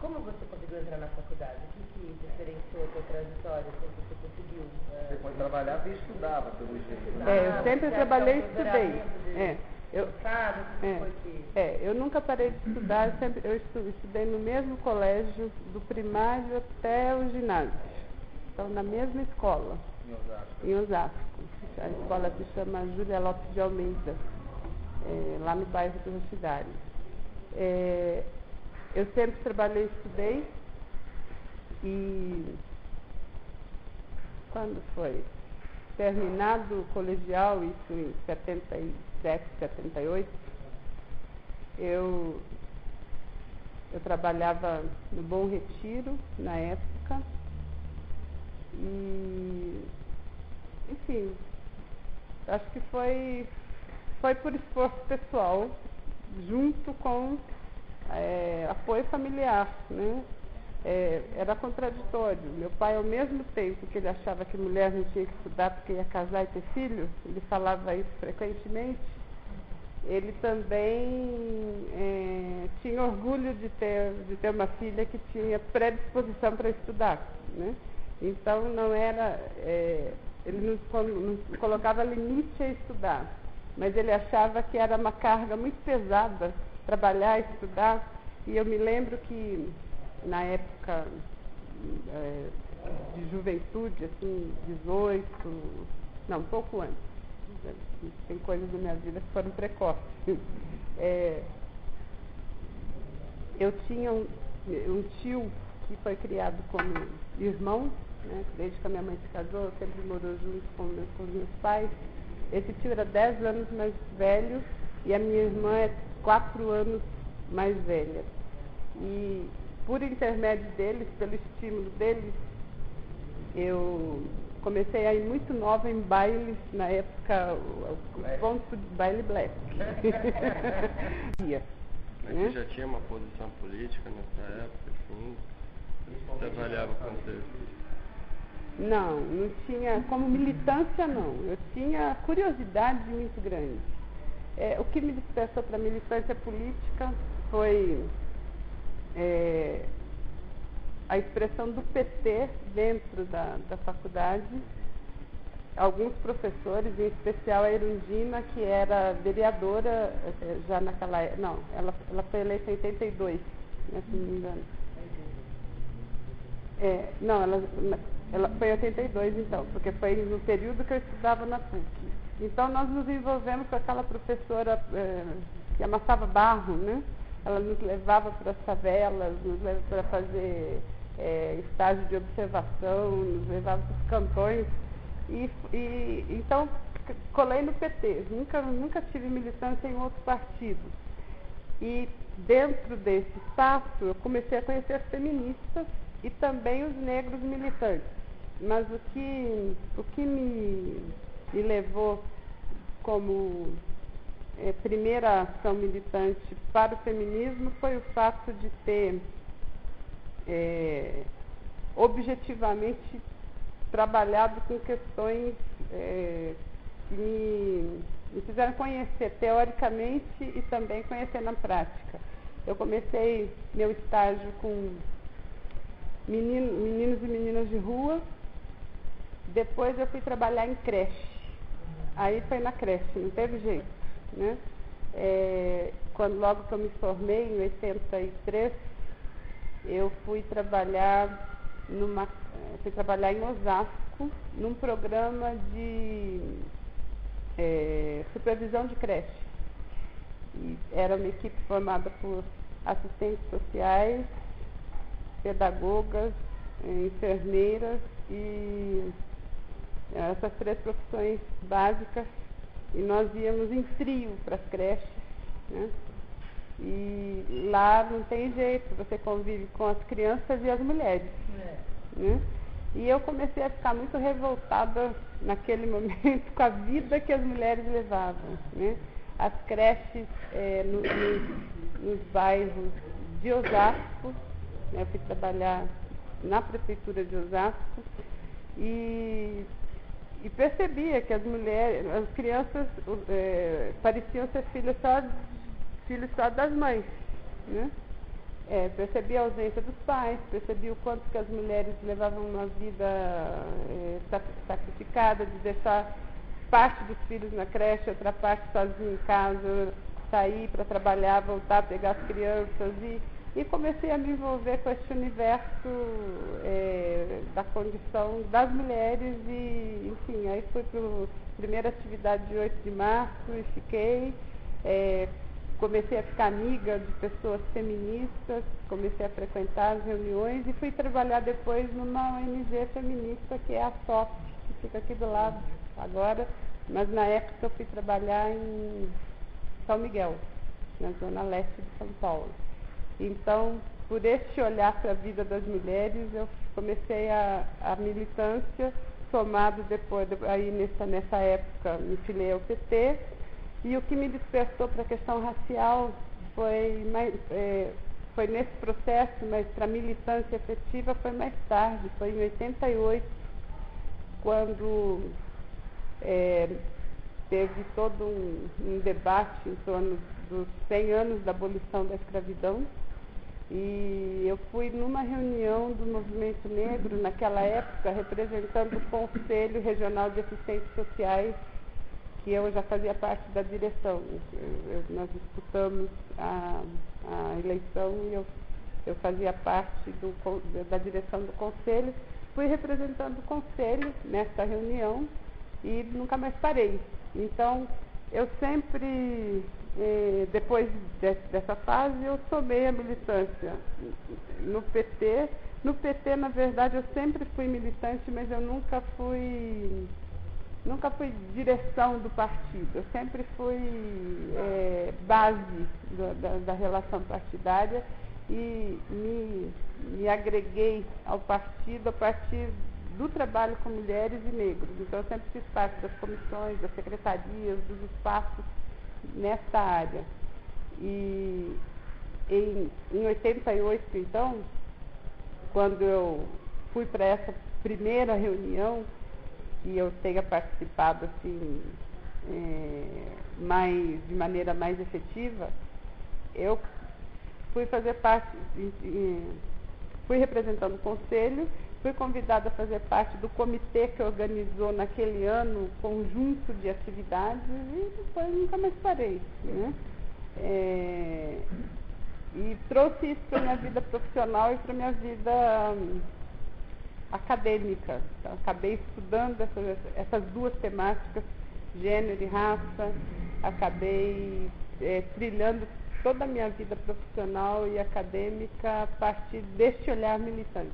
como você conseguiu entrar na faculdade? O que diferenciou a sua trajetória? Como você conseguiu? Você quando trabalhava e estudava, pelo jeito. Eu sempre trabalhei e estudei. Eu nunca parei de estudar, eu estudei no mesmo colégio, do primário até o ginásio. Então, na mesma escola. Em Osasco. A escola se chama Júlia Lopes de Almeida, lá no bairro do Roxidário. Eu sempre trabalhei e estudei. E quando foi terminado o colegial, isso em 77, 78, eu trabalhava no Bom Retiro, na época, e, enfim, acho que foi por esforço pessoal, junto com apoio familiar, né? Era contraditório. Meu pai, ao mesmo tempo que ele achava que mulher não tinha que estudar porque ia casar e ter filho, ele falava isso frequentemente, ele também tinha orgulho de ter uma filha que tinha predisposição para estudar, né? Então não era, ele não colocava limite a estudar, mas ele achava que era uma carga muito pesada trabalhar e estudar. E eu me lembro que na época de juventude, assim, 18, não, um pouco antes, tem coisas da minha vida que foram precoces. Eu tinha um tio que foi criado como irmão, né? Desde que a minha mãe se casou, sempre morou junto com os meus pais. Esse tio era 10 anos mais velho e a minha irmã é 4 anos mais velha. E por intermédio deles, pelo estímulo deles, eu comecei a ir muito nova em bailes, na época, o ponto de baile black. Mas você já tinha uma posição política nessa época, assim? Você trabalhava com você? Não tinha, como militância não. Eu tinha curiosidade muito grande. O que me despertou para a militância política foi a expressão do PT dentro da faculdade. Alguns professores, em especial a Erundina, que era vereadora já naquela época. Não, ela foi eleita em 82, né, se não me engano. Não, ela foi em 82 então, porque foi no período que eu estudava na PUC. Então nós nos envolvemos com aquela professora que amassava barro, né? Ela nos levava para as favelas, nos levava para fazer estágio de observação, nos levava para os cantões. Então, colei no PT, nunca tive militância em outro partido. E dentro desse espaço, eu comecei a conhecer as feministas e também os negros militantes. Mas o que me levou como primeira ação militante para o feminismo foi o fato de ter objetivamente trabalhado com questões que me fizeram conhecer teoricamente e também conhecer na prática. Eu comecei meu estágio com meninos e meninas de rua, depois eu fui trabalhar em creche. Aí foi na creche, não teve jeito, né? Logo que eu me formei, em 83, eu fui trabalhar em Osasco, num programa de supervisão de creche. E era uma equipe formada por assistentes sociais, pedagogas, enfermeiras e essas 3 profissões básicas. E nós íamos em trio para as creches, né? E lá não tem jeito, você convive com as crianças e as mulheres, né? E eu comecei a ficar muito revoltada naquele momento com a vida que as mulheres levavam, né? As creches nos bairros de Osasco, né? Eu fui trabalhar na prefeitura de Osasco e percebia que as crianças pareciam ser filhos só das mães, né? percebi a ausência dos pais, percebi o quanto que as mulheres levavam uma vida sacrificada, de deixar parte dos filhos na creche, outra parte sozinha em casa, sair para trabalhar, voltar, pegar as crianças e comecei a me envolver com esse universo da condição das mulheres e, enfim, aí fui para a primeira atividade de 8 de março e fiquei, comecei a ficar amiga de pessoas feministas, comecei a frequentar as reuniões e fui trabalhar depois numa ONG feminista que é a SOP, que fica aqui do lado agora, mas na época eu fui trabalhar em São Miguel, na zona leste de São Paulo. Então, por este olhar para a vida das mulheres, eu comecei a militância, somado depois, aí nessa época, me filiei ao PT, e o que me despertou para a questão racial foi nesse processo, mas para a militância efetiva foi mais tarde, foi em 88, quando teve todo um debate em torno dos 100 anos da abolição da escravidão, e eu fui numa reunião do movimento negro, naquela época, representando o Conselho Regional de Assistentes Sociais, que eu já fazia parte da direção. Nós disputamos a eleição e eu fazia parte da direção do Conselho. Fui representando o Conselho nessa reunião e nunca mais parei. Então, eu sempre, depois dessa fase, eu somei a militância no PT. No PT, na verdade, eu sempre fui militante, mas eu nunca fui direção do partido. Eu sempre fui base da relação partidária e me agreguei ao partido a partir do trabalho com mulheres e negros. Então, eu sempre fiz parte das comissões, das secretarias, dos espaços nessa área. E em 88, então, quando eu fui para essa primeira reunião, que eu tenha participado assim, de maneira mais efetiva, eu fui fazer parte, fui representando o conselho, fui convidada a fazer parte do comitê que organizou naquele ano um conjunto de atividades e depois nunca mais parei, né? E trouxe isso para a minha vida profissional e para a minha vida acadêmica. Então, acabei estudando essas duas temáticas, gênero e raça, acabei trilhando toda a minha vida profissional e acadêmica a partir deste olhar militante.